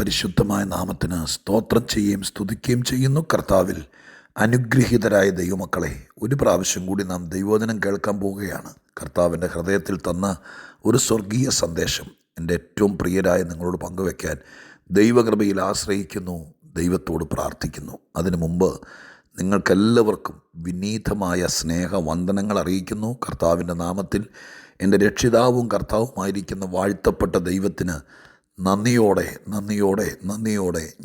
പരിശുദ്ധമായ നാമത്തിന് സ്തോത്രം ചെയ്യുകയും സ്തുതിക്കുകയും ചെയ്യുന്നു. കർത്താവിൽ അനുഗ്രഹീതരായ ദൈവമക്കളെ, ഒരു പ്രാവശ്യം കൂടി നാം ദൈവവചനം കേൾക്കാൻ പോവുകയാണ്. കർത്താവിൻ്റെ ഹൃദയത്തിൽ തന്ന ഒരു സ്വർഗീയ സന്ദേശം എൻ്റെ ഏറ്റവും പ്രിയരായ നിങ്ങളോട് പങ്കുവയ്ക്കാൻ ദൈവകൃപയിൽ ആശ്രയിക്കുന്നു, ദൈവത്തോട് പ്രാർത്ഥിക്കുന്നു. അതിനു മുമ്പ് നിങ്ങൾക്കെല്ലാവർക്കും വിനീതമായ സ്നേഹവന്ദനങ്ങൾ അറിയിക്കുന്നു. കർത്താവിൻ്റെ നാമത്തിൽ എൻ്റെ രക്ഷിതാവും കർത്താവുമായിരിക്കുന്ന വാഴ്ത്തപ്പെട്ട ദൈവത്തിന് നന്ദിയോടെ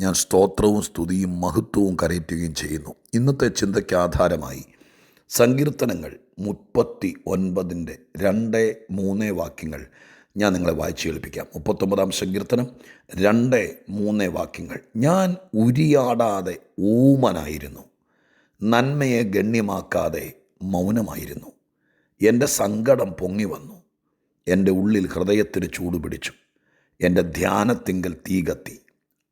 ഞാൻ സ്തോത്രവും സ്തുതിയും മഹത്വവും കരയറ്റുകയും ചെയ്യുന്നു. ഇന്നത്തെ ചിന്തയ്ക്ക് ആധാരമായി സങ്കീർത്തനങ്ങൾ 39 2-3 വാക്യങ്ങൾ ഞാൻ നിങ്ങളെ വായിച്ചു കേൾപ്പിക്കാം. 39-ാം സങ്കീർത്തനം 2-3 വാക്യങ്ങൾ. ഞാൻ ഉരിയാടാതെ ഊമനായിരുന്നു, നന്മയെ ഗണ്യമാക്കാതെ മൗനമായിരുന്നു. എൻ്റെ സങ്കടം പൊങ്ങി വന്നു, എൻ്റെ ഉള്ളിൽ ഹൃദയത്തിന് ചൂടുപിടിച്ചു, എൻ്റെ ധ്യാനത്തിങ്കൽ തീ കത്തി.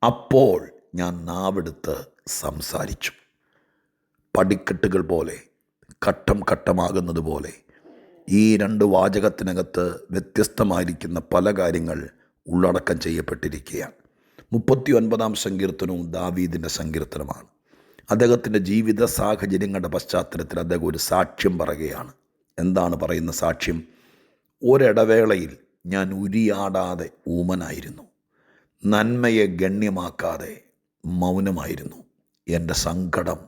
അപ്പോൾ ഞാൻ നാവെടുത്ത് സംസാരിച്ചു. പടിക്കെട്ടുകൾ പോലെ ഘട്ടം ഘട്ടമാകുന്നത് പോലെ ഈ 2 വാചകത്തിനകത്ത് വ്യത്യസ്തമായിരിക്കുന്ന പല കാര്യങ്ങൾ ഉള്ളടക്കം ചെയ്യപ്പെട്ടിരിക്കുകയാണ്. 39-ാം സങ്കീർത്തനവും ദാവീദിൻ്റെ സങ്കീർത്തനമാണ്. അദ്ദേഹത്തിൻ്റെ ജീവിത സാഹചര്യങ്ങളുടെ പശ്ചാത്തലത്തിൽ അദ്ദേഹം ഒരു സാക്ഷ്യം പറയുകയാണ്. എന്താണ് പറയുന്ന സാക്ഷ്യം? ഒരിടവേളയിൽ ഞാൻ ഉരിയാടാതെ ഊമനായിരുന്നു, നന്മയെ ഗണ്യമാക്കാതെ മൗനമായിരുന്നു, എൻ്റെ സങ്കടം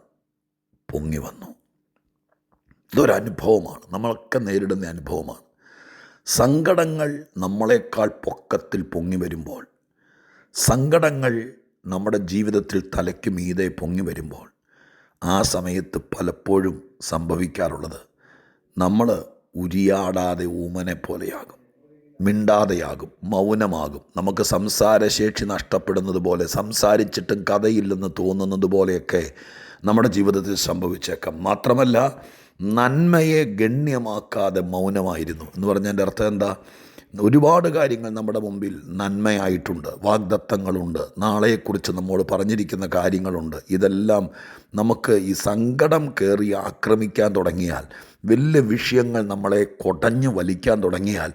പൊങ്ങി വന്നു. ഇതൊരനുഭവമാണ്, നമ്മളൊക്കെ നേരിടുന്ന അനുഭവമാണ്. സങ്കടങ്ങൾ നമ്മളെക്കാൾ പൊക്കത്തിൽ പൊങ്ങി വരുമ്പോൾ, സങ്കടങ്ങൾ നമ്മുടെ ജീവിതത്തിൽ തലയ്ക്ക് മീതെ പൊങ്ങി വരുമ്പോൾ, ആ സമയത്ത് പലപ്പോഴും സംഭവിക്കാറുള്ളത് നമ്മൾ ഉരിയാടാതെ ഊമനെ പോലെയാകും, മിണ്ടാതെയാകും, മൗനമാകും. നമുക്ക് സംസാരശേഷി നഷ്ടപ്പെടുന്നത് പോലെ, സംസാരിച്ചിട്ടും കഥയില്ലെന്ന് തോന്നുന്നത് പോലെയൊക്കെ നമ്മുടെ ജീവിതത്തിൽ സംഭവിച്ചേക്കാം. മാത്രമല്ല, നന്മയെ ഗണ്യമാക്കാതെ മൗനമായിരുന്നു എന്ന് പറഞ്ഞതിൻ്റെ അർത്ഥം എന്താ? ഒരുപാട് കാര്യങ്ങൾ നമ്മുടെ മുമ്പിൽ നന്മയായിട്ടുണ്ട്, വാഗ്ദത്തങ്ങളുണ്ട്, നാളെക്കുറിച്ച് നമ്മോട് പറഞ്ഞിരിക്കുന്ന കാര്യങ്ങളുണ്ട്. ഇതെല്ലാം നമുക്ക് ഈ സങ്കടം കയറി ആക്രമിക്കാൻ തുടങ്ങിയാൽ, വലിയ വിഷയങ്ങൾ നമ്മളെ കൊടഞ്ഞു വലിക്കാൻ തുടങ്ങിയാൽ,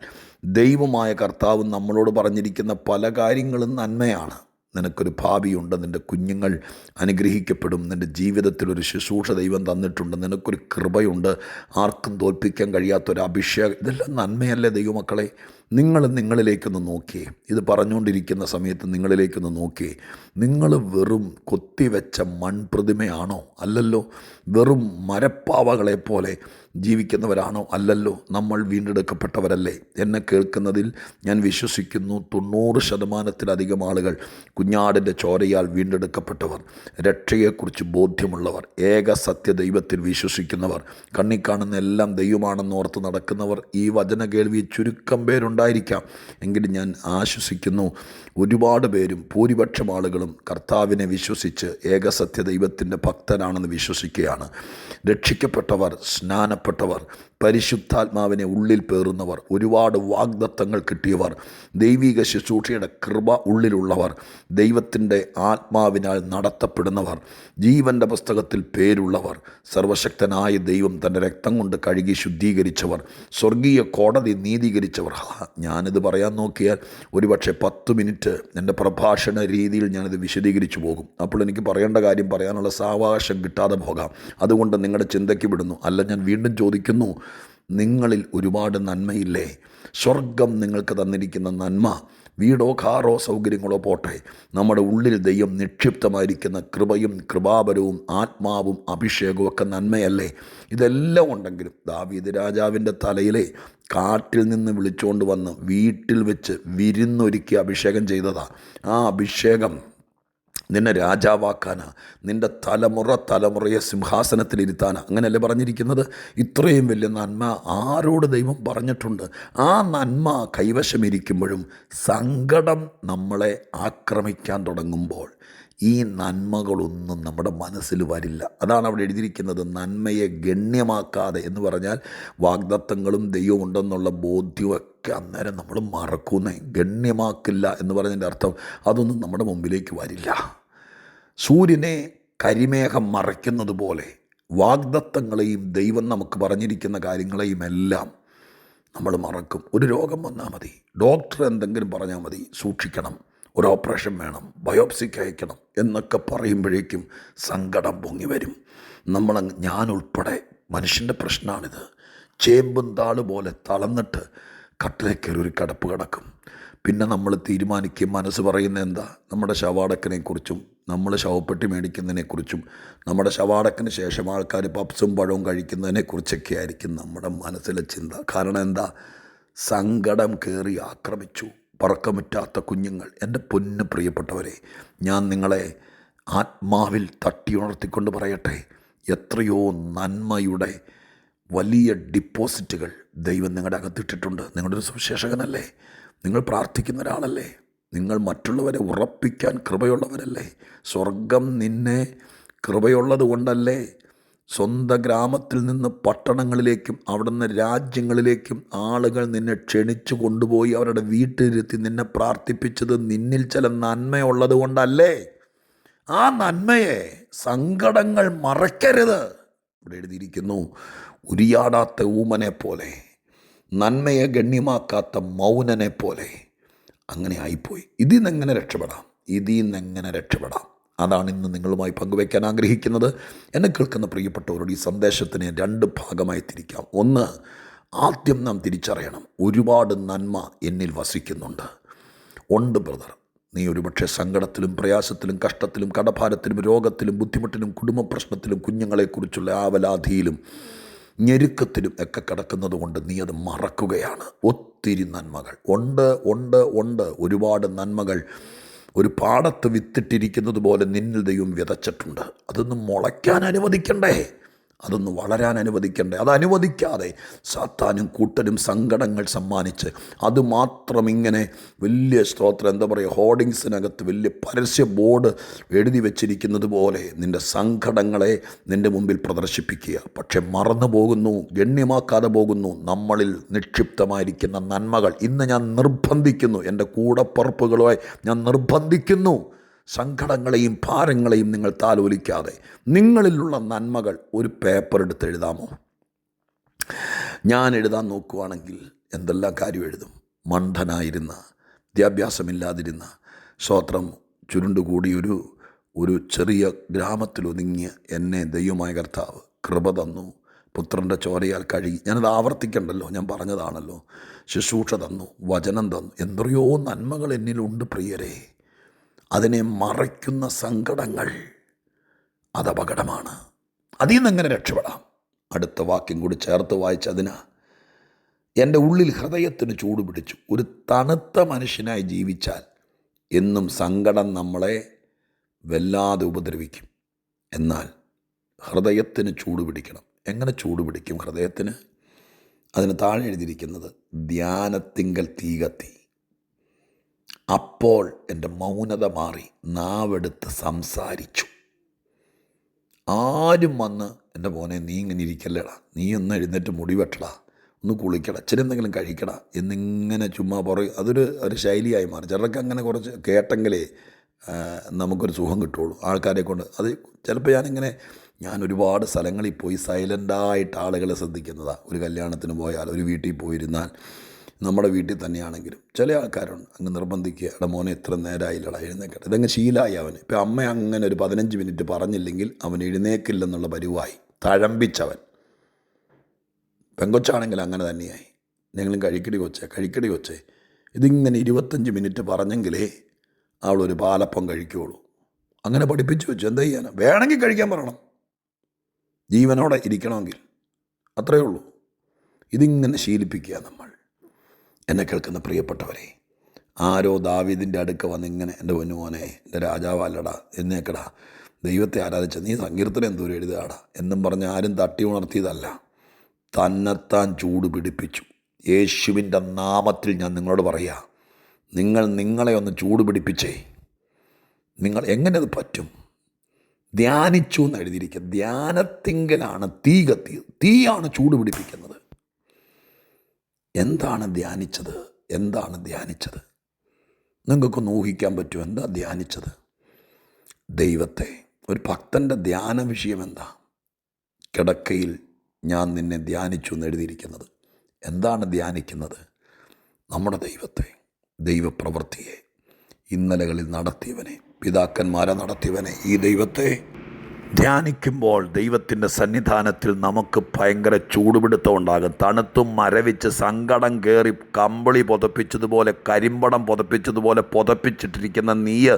ദൈവമായ കർത്താവ് നമ്മളോട് പറഞ്ഞിരിക്കുന്ന പല കാര്യങ്ങളും നന്മയാണ്. നിനക്കൊരു ഭാവിയുണ്ട്, നിൻ്റെ കുഞ്ഞുങ്ങൾ അനുഗ്രഹിക്കപ്പെടും, നിൻ്റെ ജീവിതത്തിലൊരു ശുശ്രൂഷ ദൈവം തന്നിട്ടുണ്ട്, നിനക്കൊരു കൃപയുണ്ട്, ആർക്കും തോൽപ്പിക്കാൻ കഴിയാത്തൊരു അഭിഷേകം. ഇതെല്ലാം നന്മയല്ലേ ദൈവമക്കളെ? നിങ്ങളിലേക്കൊന്ന് നോക്കിയേ. ഇത് പറഞ്ഞുകൊണ്ടിരിക്കുന്ന സമയത്ത് നിങ്ങളിലേക്കൊന്ന് നോക്കിയേ. നിങ്ങൾ വെറും കൊത്തിവെച്ച മൺപ്രതിമയാണോ? അല്ലല്ലോ. വെറും മരപ്പാവകളെപ്പോലെ ജീവിക്കുന്നവരാണോ? അല്ലല്ലോ. നമ്മൾ വീണ്ടെടുക്കപ്പെട്ടവരല്ലേ? എന്നെ കേൾക്കുന്നതിൽ ഞാൻ വിശ്വസിക്കുന്നു 90% ആളുകൾ കുഞ്ഞാടിൻ്റെ ചോരയാൽ വീണ്ടെടുക്കപ്പെട്ടവർ, രക്ഷയെക്കുറിച്ച് ബോധ്യമുള്ളവർ, ഏക സത്യ ദൈവത്തിൽ വിശ്വസിക്കുന്നവർ, കണ്ണി കാണുന്ന എല്ലാം ദൈവമാണെന്ന് ഓർത്ത് നടക്കുന്നവർ ഈ വചന കേൾവി ചുരുക്കം പേരുണ്ടായിരിക്കാം. എങ്കിലും ഞാൻ ആശ്വസിക്കുന്നു, ഒരുപാട് പേരും, ഭൂരിപക്ഷം ആളുകളും കർത്താവിനെ വിശ്വസിച്ച് ഏകസത്യ ദൈവത്തിൻ്റെ ഭക്തരാണെന്ന് വിശ്വസിക്കുകയാണ്. രക്ഷിക്കപ്പെട്ടവർ, സ്നാനപ്പെട്ടവർ, പരിശുദ്ധാത്മാവിനെ ഉള്ളിൽ പേറുന്നവർ, ഒരുപാട് വാഗ്ദത്തങ്ങൾ കിട്ടിയവർ, ദൈവിക ശുശ്രൂഷയുടെ കൃപ ഉള്ളിലുള്ളവർ, ദൈവത്തിൻ്റെ ആത്മാവിനാൽ നടത്തപ്പെടുന്നവർ, ജീവൻ്റെ പുസ്തകത്തിൽ പേരുള്ളവർ, സർവശക്തനായ ദൈവം തൻ്റെ രക്തം കൊണ്ട് കഴുകി ശുദ്ധീകരിച്ചവർ, സ്വർഗീയ കോടതി നീതീകരിച്ചവർ. ഞാനിത് പറയാൻ നോക്കിയാൽ ഒരുപക്ഷെ 10 മിനിറ്റ് എൻ്റെ പ്രഭാഷണ രീതിയിൽ ഞാനിത് വിശദീകരിച്ചു പോകും. അപ്പോൾ എനിക്ക് പറയേണ്ട കാര്യം പറയാനുള്ള സാവകാശം കിട്ടാതെ പോകാം. അതുകൊണ്ട് നിങ്ങളുടെ ചിന്തയ്ക്ക് വിടുന്നു. അല്ല, ഞാൻ വീണ്ടും ചോദിക്കുന്നു, നിങ്ങളിൽ ഒരുപാട് നന്മയില്ലേ? സ്വർഗം നിങ്ങൾക്ക് തന്നിരിക്കുന്ന നന്മ, വീടോ കാറോ സൗകര്യങ്ങളോ പോട്ടെ, നമ്മുടെ ഉള്ളിൽ ദൈവം നിക്ഷിപ്തമായിരിക്കുന്ന കൃപയും കൃപാപരവും ആത്മാവും അഭിഷേകവും ഒക്കെ നന്മയല്ലേ? ഇതെല്ലാം ഉണ്ടെങ്കിലും ദാവീദ് രാജാവിൻ്റെ തലയിലെ കാട്ടിൽ നിന്ന് വിളിച്ചുകൊണ്ട് വന്ന് വീട്ടിൽ വെച്ച് വിരുന്നൊരുക്കി അഭിഷേകം ചെയ്തതാണ്. ആ അഭിഷേകം നിന്നെ രാജാവാക്കാനാ, നിൻ്റെ തലമുറയെ സിംഹാസനത്തിലിരുത്താനാ. അങ്ങനെയല്ലേ പറഞ്ഞിരിക്കുന്നത്? ഇത്രയും വലിയ നന്മ ആരോട് ദൈവം പറഞ്ഞിട്ടുണ്ട്? ആ നന്മ കൈവശമിരിക്കുമ്പോഴും സങ്കടം നമ്മളെ ആക്രമിക്കാൻ തുടങ്ങുമ്പോൾ ഈ നന്മകളൊന്നും നമ്മുടെ മനസ്സിൽ വരില്ല. അതാണ് അവിടെ എഴുതിയിരിക്കുന്നത്, നന്മയെ ഗണ്യമാക്കാതെ എന്ന് പറഞ്ഞാൽ വാഗ്ദത്തങ്ങളും ദൈവം ഉണ്ടെന്നുള്ള ബോധ്യമൊക്കെ അന്നേരം നമ്മൾ മറക്കുന്നേ. ഗണ്യമാക്കില്ല എന്ന് പറഞ്ഞതിൻ്റെ അർത്ഥം അതൊന്നും നമ്മുടെ മുമ്പിലേക്ക് വരില്ല. സൂര്യനെ കരിമേഘം മറയ്ക്കുന്നത് പോലെ വാഗ്ദത്തങ്ങളെയും ദൈവം നമുക്ക് പറഞ്ഞിരിക്കുന്ന കാര്യങ്ങളെയും എല്ലാം നമ്മൾ മറക്കും. ഒരു രോഗം വന്നാൽ മതി, ഡോക്ടർ എന്തെങ്കിലും പറഞ്ഞാൽ മതി, സൂക്ഷിക്കണം, ഒരു ഓപ്പറേഷൻ വേണം, ബയോപ്സിക്ക് അയക്കണം എന്നൊക്കെ പറയുമ്പോഴേക്കും സങ്കടം പൊങ്ങി വരും. ഞാനുൾപ്പെടെ മനുഷ്യൻ്റെ പ്രശ്നമാണിത്. ചേമ്പും താള് പോലെ തളർന്നിട്ട് കട്ടിലേക്കറി ഒരു കിടപ്പ് കിടക്കും. പിന്നെ നമ്മൾ തീരുമാനിക്കും, മനസ്സ് പറയുന്നത് എന്താ? നമ്മുടെ ശവടക്കിനെക്കുറിച്ചും നമ്മൾ ശവപ്പെട്ടി മേടിക്കുന്നതിനെക്കുറിച്ചും നമ്മുടെ ശവടക്കിന് ശേഷം ആൾക്കാർ പപ്സും പഴവും കഴിക്കുന്നതിനെക്കുറിച്ചൊക്കെ ആയിരിക്കും നമ്മുടെ മനസ്സിലെ ചിന്ത. കാരണം എന്താ? സങ്കടം കയറി ആക്രമിച്ചു. പറക്കമുറ്റാത്ത കുഞ്ഞുങ്ങൾ. എൻ്റെ പൊന്നു പ്രിയപ്പെട്ടവരെ, ഞാൻ നിങ്ങളെ ആത്മാവിൽ തട്ടിയുണർത്തിക്കൊണ്ട് പറയട്ടെ, എത്രയോ നന്മയുടെ വലിയ ഡിപ്പോസിറ്റുകൾ ദൈവം നിങ്ങളുടെ അകത്തിട്ടിട്ടുണ്ട്. നിങ്ങളൊരു സുവിശേഷകനല്ലേ? നിങ്ങൾ പ്രാർത്ഥിക്കുന്ന ഒരാളല്ലേ? നിങ്ങൾ മറ്റുള്ളവരെ ഉറപ്പിക്കാൻ കൃപയുള്ളവരല്ലേ? സ്വർഗം നിന്നെ കൃപയുള്ളത് കൊണ്ടല്ലേ സ്വന്തം ഗ്രാമത്തിൽ നിന്ന് പട്ടണങ്ങളിലേക്കും അവിടുന്ന് രാജ്യങ്ങളിലേക്കും ആളുകൾ നിന്നെ ക്ഷണിച്ചു കൊണ്ടുപോയി അവരുടെ വീട്ടിലിരുത്തി നിന്നെ പ്രാർത്ഥിപ്പിച്ചത്? നിന്നിൽ ചില നന്മയുള്ളത് കൊണ്ടല്ലേ? ആ നന്മയെ സങ്കടങ്ങൾ മറക്കരുത്. ഇവിടെ എഴുതിയിരിക്കുന്നു, ഉരിയാടാത്ത ഊമനെ പോലെ, നന്മയെ ഗണ്യമാക്കാത്ത മൗനനെ പോലെ. അങ്ങനെ ആയിപ്പോയി. ഇതിൽ നിന്നെങ്ങനെ രക്ഷപ്പെടാം? അതാണ് ഇന്ന് നിങ്ങളുമായി പങ്കുവയ്ക്കാൻ ആഗ്രഹിക്കുന്നത്. എന്നെ കേൾക്കുന്ന പ്രിയപ്പെട്ടവരോട് ഈ സന്ദേശത്തിനെ 2 ഭാഗമായി തിരിക്കാം. ഒന്ന്, ആദ്യം നാം തിരിച്ചറിയണം, ഒരുപാട് നന്മ എന്നിൽ വസിക്കുന്നുണ്ട്. ഉണ്ട് ബ്രദർ. നീ ഒരുപക്ഷെ സങ്കടത്തിലും പ്രയാസത്തിലും കഷ്ടത്തിലും കടഭാരത്തിലും രോഗത്തിലും ബുദ്ധിമുട്ടിലും കുടുംബ പ്രശ്നത്തിലും കുഞ്ഞുങ്ങളെക്കുറിച്ചുള്ള ആവലാധിയിലും ഞെരുക്കത്തിലും ഒക്കെ കിടക്കുന്നത് കൊണ്ട് നീ അത് മറക്കുകയാണ്. ഒത്തിരി നന്മകൾ ഉണ്ട്. ഒരുപാട് നന്മകൾ ഒരു പാടത്ത് വിത്തിട്ടിരിക്കുന്നത് പോലെ നിന്നിൽ ദൈവം വിതച്ചിട്ടുണ്ട്. അതൊന്നും മുളയ്ക്കാൻ അനുവദിക്കണ്ടേ? അതൊന്ന് വളരാൻ അനുവദിക്കണ്ടേ? അത് അനുവദിക്കാതെ സാത്താനും കൂട്ടരും സങ്കടങ്ങൾ സമ്മാനിച്ച് അതുമാത്രം ഇങ്ങനെ വലിയ ഹോർഡിങ്സിനകത്ത് വലിയ പരസ്യ ബോർഡ് എഴുതി വച്ചിരിക്കുന്നത് പോലെ നിൻ്റെ സങ്കടങ്ങളെ നിൻ്റെ മുമ്പിൽ പ്രദർശിപ്പിക്കുക. പക്ഷെ മറന്നു പോകുന്നു, ഗണ്യമാക്കാതെ പോകുന്നു നമ്മളിൽ നിക്ഷിപ്തമായിരിക്കുന്ന നന്മകൾ. ഇന്ന് ഞാൻ നിർബന്ധിക്കുന്നു, എൻ്റെ കൂടപ്പറപ്പുകളുമായി ഞാൻ നിർബന്ധിക്കുന്നു, സങ്കടങ്ങളെയും ഭാരങ്ങളെയും നിങ്ങൾ താലോലിക്കാതെ നിങ്ങളിലുള്ള നന്മകൾ ഒരു പേപ്പർ എടുത്ത് എഴുതാമോ? ഞാൻ എഴുതാൻ നോക്കുവാണെങ്കിൽ എന്തെല്ലാം കാര്യം എഴുതും. മണ്ഡനായിരുന്ന, വിദ്യാഭ്യാസമില്ലാതിരുന്ന, ചുരുണ്ടുകൂടി ഒരു ചെറിയ ഗ്രാമത്തിലൊതുങ്ങിയ എന്നെ ദൈവമായ കർത്താവ് കൃപ തന്നു. പുത്രൻ്റെ ചോരയാൽ കഴുകി. ഞാനത് ആവർത്തിക്കണ്ടല്ലോ, ഞാൻ പറഞ്ഞതാണല്ലോ. ശുശ്രൂഷ തന്നു, വചനം തന്നു. എത്രയോ നന്മകൾ എന്നിലുണ്ട് പ്രിയരെ. അതിനെ മറയ്ക്കുന്ന സങ്കടങ്ങൾ അത് അപകടമാണ്. അതിൽ നിന്ന് എങ്ങനെ രക്ഷപ്പെടാം? അടുത്ത വാക്യം കൂടി ചേർത്ത് വായിച്ചതിന് എൻ്റെ ഉള്ളിൽ ഹൃദയത്തിന് ചൂട് പിടിച്ചു. ഒരു തണുത്ത മനുഷ്യനായി ജീവിച്ചാൽ എന്നും സങ്കടം നമ്മളെ വല്ലാതെ ഉപദ്രവിക്കും. എന്നാൽ ഹൃദയത്തിന് ചൂട് പിടിക്കണം. എങ്ങനെ ചൂട് പിടിക്കും ഹൃദയത്തിന്? അതിന് താഴെ എഴുതിയിരിക്കുന്നത്, ധ്യാനത്തിങ്കൽ തീ കത്തി. അപ്പോൾ എൻ്റെ മൗനത മാറി, നാവെടുത്ത് സംസാരിച്ചു. ആരും വന്ന് എൻ്റെ മോനെ നീ ഇങ്ങനെ ഇരിക്കല്ലേടാ, നീ ഒന്ന് എഴുന്നേറ്റ് മുടി വെട്ടടാ, ഒന്ന് കുളിക്കടാ, ഇച്ചിരി എന്തെങ്കിലും കഴിക്കടാ എന്നിങ്ങനെ ചുമ്മാ പറയും. ഒരു ശൈലിയായി മാറി. ചിലർക്ക് അങ്ങനെ കുറച്ച് കേട്ടെങ്കിലേ നമുക്കൊരു സുഖം കിട്ടുള്ളൂ ആൾക്കാരെ കൊണ്ട്. അത് ചിലപ്പോൾ ഞാൻ ഒരുപാട് സ്ഥലങ്ങളിൽ പോയി സൈലൻ്റായിട്ട് ആളുകളെ ശ്രദ്ധിക്കുന്നതാണ്. ഒരു കല്യാണത്തിന് പോയാൽ, ഒരു വീട്ടിൽ പോയിരുന്നാൽ, നമ്മുടെ വീട്ടിൽ തന്നെയാണെങ്കിലും ചില ആൾക്കാരുണ്ട് അങ്ങ് നിർബന്ധിക്കുക, എടാ മോനെ എത്ര നേരമായില്ലടാ എഴുന്നേക്കട്ടെ. ഇതങ്ങ് ശീലമായി അവന്. ഇപ്പം അമ്മ അങ്ങനെ ഒരു 15 മിനിറ്റ് പറഞ്ഞില്ലെങ്കിൽ അവൻ എഴുന്നേക്കില്ലെന്നുള്ള പരിവായി. തഴമ്പിച്ചവൻ. പെങ്കൊച്ചാണെങ്കിൽ അങ്ങനെ തന്നെയായി. എന്തെങ്കിലും കഴിക്കടി കൊച്ചേ. ഇതിങ്ങനെ 25 മിനിറ്റ് പറഞ്ഞെങ്കിലേ അവളൊരു പാലപ്പം കഴിക്കുകയുള്ളൂ. അങ്ങനെ പഠിപ്പിച്ചു വെച്ചു. എന്താ ചെയ്യാനാ? വേണമെങ്കിൽ കഴിക്കാൻ പറയണം, ജീവനോടെ ഇരിക്കണമെങ്കിൽ. അത്രയേ ഉള്ളൂ. ഇതിങ്ങനെ ശീലിപ്പിക്കുക നമ്മൾ. എന്നെ കേൾക്കുന്ന പ്രിയപ്പെട്ടവരെ, ആരോ ദാവീദിൻ്റെ അടുക്ക വന്നിങ്ങനെ, എൻ്റെ പൊന്നുമോനെ, എൻ്റെ രാജാവല്ലടാ, എന്നേക്കടാ, ദൈവത്തെ ആരാധിച്ച നീ സങ്കീർത്തനം എന്തോരം എഴുതുകടാ എന്നും പറഞ്ഞ് ആരും തട്ടി ഉണർത്തിയതല്ല. തന്നെത്താൻ ചൂട് പിടിപ്പിച്ചു. യേശുവിൻ്റെ നാമത്തിൽ ഞാൻ നിങ്ങളോട് പറയാം, നിങ്ങളെ ഒന്ന് ചൂട് പിടിപ്പിച്ചേ. നിങ്ങൾ എങ്ങനെ അത് പറ്റും? ധ്യാനിച്ചു എന്ന് എഴുതിയിരിക്കുക. ധ്യാനത്തിങ്കലാണ് തീ കത്തിയത്. തീയാണ് ചൂട് പിടിപ്പിക്കുന്നത്. എന്താണ് ധ്യാനിച്ചത്? നിങ്ങൾക്കൊന്ന് ഊഹിക്കാൻ പറ്റുമോ? എന്താ ധ്യാനിച്ചത്? ദൈവത്തെ. ഒരു ഭക്തൻ്റെ ധ്യാന വിഷയം എന്താ? കിടക്കയിൽ ഞാൻ നിന്നെ ധ്യാനിച്ചു എന്ന് എഴുതിയിരിക്കുന്നത്. എന്താണ് ധ്യാനിക്കുന്നത്? നമ്മുടെ ദൈവത്തെ, ദൈവപ്രവൃത്തിയെ. ഇന്നലകളിൽ നടത്തിയവനെ, പിതാക്കന്മാരെ നടത്തിയവനെ, ഈ ദൈവത്തെ ധ്യാനിക്കുമ്പോൾ ദൈവത്തിൻ്റെ സന്നിധാനത്തിൽ നമുക്ക് ഭയങ്കര ചൂടുപിടുത്തം ഉണ്ടാകും. തണുത്തും മരവിച്ച് സങ്കടം കയറി കമ്പിളി പുതപ്പിച്ചതുപോലെ, കരിമ്പടം പുതപ്പിച്ചതുപോലെ പുതപ്പിച്ചിട്ടിരിക്കുന്ന നീയ്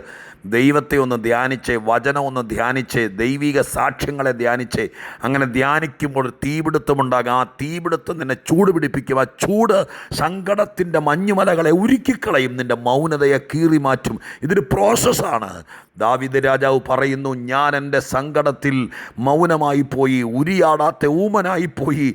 ദൈവത്തെ ഒന്ന് ധ്യാനിച്ചേ, വചനം ഒന്ന് ധ്യാനിച്ചേ, ദൈവിക സാക്ഷ്യങ്ങളെ ധ്യാനിച്ചേ. അങ്ങനെ ധ്യാനിക്കുമ്പോൾ തീപിടുത്തമുണ്ടാകും. ആ തീപിടുത്തം നിന്നെ ചൂട് പിടിപ്പിക്കും. ആ ചൂട് സങ്കടത്തിൻ്റെ മഞ്ഞുമലകളെ ഉരുക്കിക്കളയും, നിൻ്റെ മൗനതയെ കീറി മാറ്റും. ഇതൊരു പ്രോസസ്സാണ്. ദാവീദ് രാജാവ് പറയുന്നു, ഞാൻ എൻ്റെ സങ്കടത്തിൽ മൗനമായി പോയി, ഉരിയാടാത്ത ഊമനായിപ്പോയി.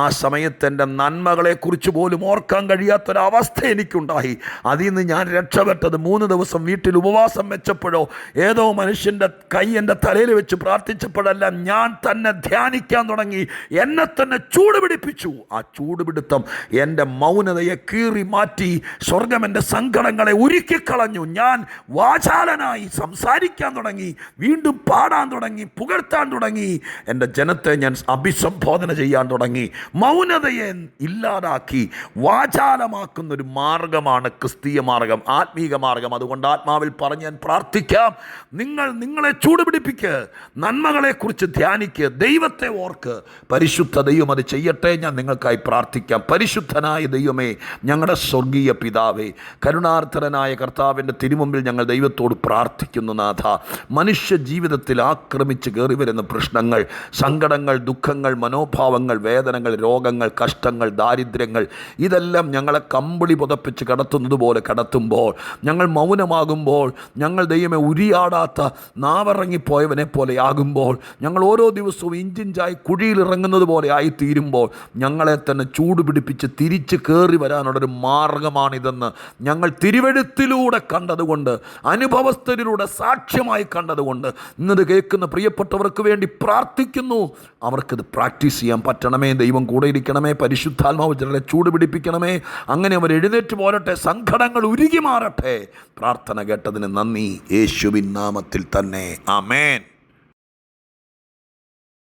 ആ സമയത്ത് എൻ്റെ നന്മകളെക്കുറിച്ച് പോലും ഓർക്കാൻ കഴിയാത്തൊരവസ്ഥ എനിക്കുണ്ടായി. അതിൽ നിന്ന് ഞാൻ രക്ഷപ്പെട്ടത് 3 ദിവസം വീട്ടിൽ ഉപവാസം വെച്ചപ്പോഴോ, ഏതോ മനുഷ്യൻ്റെ കൈ എൻ്റെ തലയിൽ വെച്ച് പ്രാർത്ഥിച്ചപ്പോഴല്ല, ഞാൻ തന്നെ ധ്യാനിക്കാൻ തുടങ്ങി. എന്നെ തന്നെ ചൂട് പിടിപ്പിച്ചു. ആ ചൂടുപിടുത്തം എൻ്റെ മൗനതയെ കീറി മാറ്റി. സ്വർഗം എൻ്റെ സങ്കടങ്ങളെ ഉരുക്കിക്കളഞ്ഞു. ഞാൻ വാചാലനായി സംസാരിക്കാൻ തുടങ്ങി, വീണ്ടും പാടാൻ തുടങ്ങി, പുകഴ്ത്താൻ തുടങ്ങി. എൻ്റെ ജനത്തെ ഞാൻ അഭിസംബോധന ചെയ്യാൻ തുടങ്ങി. മൗനതയെ ഇല്ലാതാക്കി വാചാലമാക്കുന്നൊരു മാർഗമാണ് ക്രിസ്തീയ മാർഗം, ആത്മീക മാർഗം. അതുകൊണ്ട് ആത്മാവിൽ പറഞ്ഞ് ഞാൻ പ്രാർത്ഥിക്കാം, നിങ്ങളെ ചൂടുപിടിപ്പിക്ക്, നന്മകളെക്കുറിച്ച് ധ്യാനിക്ക്, ദൈവത്തെ ഓർക്ക്. പരിശുദ്ധ ദൈവം അത് ചെയ്യട്ടെ. ഞാൻ നിങ്ങൾക്കായി പ്രാർത്ഥിക്കാം. പരിശുദ്ധനായ ദൈവമേ, ഞങ്ങളുടെ സ്വർഗീയ പിതാവേ, കരുണാർദ്രനായ കർത്താവിൻ്റെ തിരുമുമ്പിൽ ഞങ്ങൾ ദൈവത്തോട് പ്രാർത്ഥിക്കുന്നു. നാഥ, മനുഷ്യ ജീവിതത്തിൽ ആക്രമിച്ച് കയറി വരുന്ന പ്രശ്നങ്ങൾ, സങ്കടങ്ങൾ, ദുഃഖങ്ങൾ, മനോഭാവങ്ങൾ, വേദനകൾ, രോഗങ്ങൾ, കഷ്ടങ്ങൾ, ദാരിദ്ര്യങ്ങൾ, ഇതെല്ലാം ഞങ്ങളെ കമ്പിളി പുതപ്പിച്ച് കടത്തുന്നത് പോലെ കടത്തുമ്പോൾ, ഞങ്ങൾ മൗനമാകുമ്പോൾ, ഞങ്ങൾ ദൈവമേ ഉരിയാടാത്ത നാവിറങ്ങിപ്പോയവനെ പോലെ ആകുമ്പോൾ, ഞങ്ങൾ ഓരോ ദിവസവും ഇഞ്ചിഞ്ചായി കുഴിയിലിറങ്ങുന്നത് പോലെ ആയിത്തീരുമ്പോൾ, ഞങ്ങളെ തന്നെ ചൂടുപിടിപ്പിച്ച് തിരിച്ച് കയറി വരാനുള്ളൊരു മാർഗമാണിതെന്ന് ഞങ്ങൾ തിരുവെഴുത്തിലൂടെ കണ്ടതുകൊണ്ട്, അനുഭവസ്ഥരിലൂടെ സാക്ഷ്യമായി കണ്ടതുകൊണ്ട് ഇന്നത് കേൾക്കുന്ന പ്രിയപ്പെട്ടവർക്ക് വേണ്ടി പ്രാർത്ഥിക്കുന്നു. അവർക്കിത് പ്രാക്ടീസ് ചെയ്യാൻ പറ്റണമേ. ദൈവം കൂടെ ഇരിക്കണമേ. പരിശുദ്ധാത്മാവ് ചിലരെ ചൂട് പിടിപ്പിക്കണമേ. അങ്ങനെ അവർ എഴുന്നേറ്റ് പോരട്ടെ, സങ്കടങ്ങൾ ഉരുകി മാറട്ടെ. പ്രാർത്ഥന കേട്ടതിന് നന്ദി. യേശുവിൻ നാമത്തിൽ തന്നെ. ആമേൻ.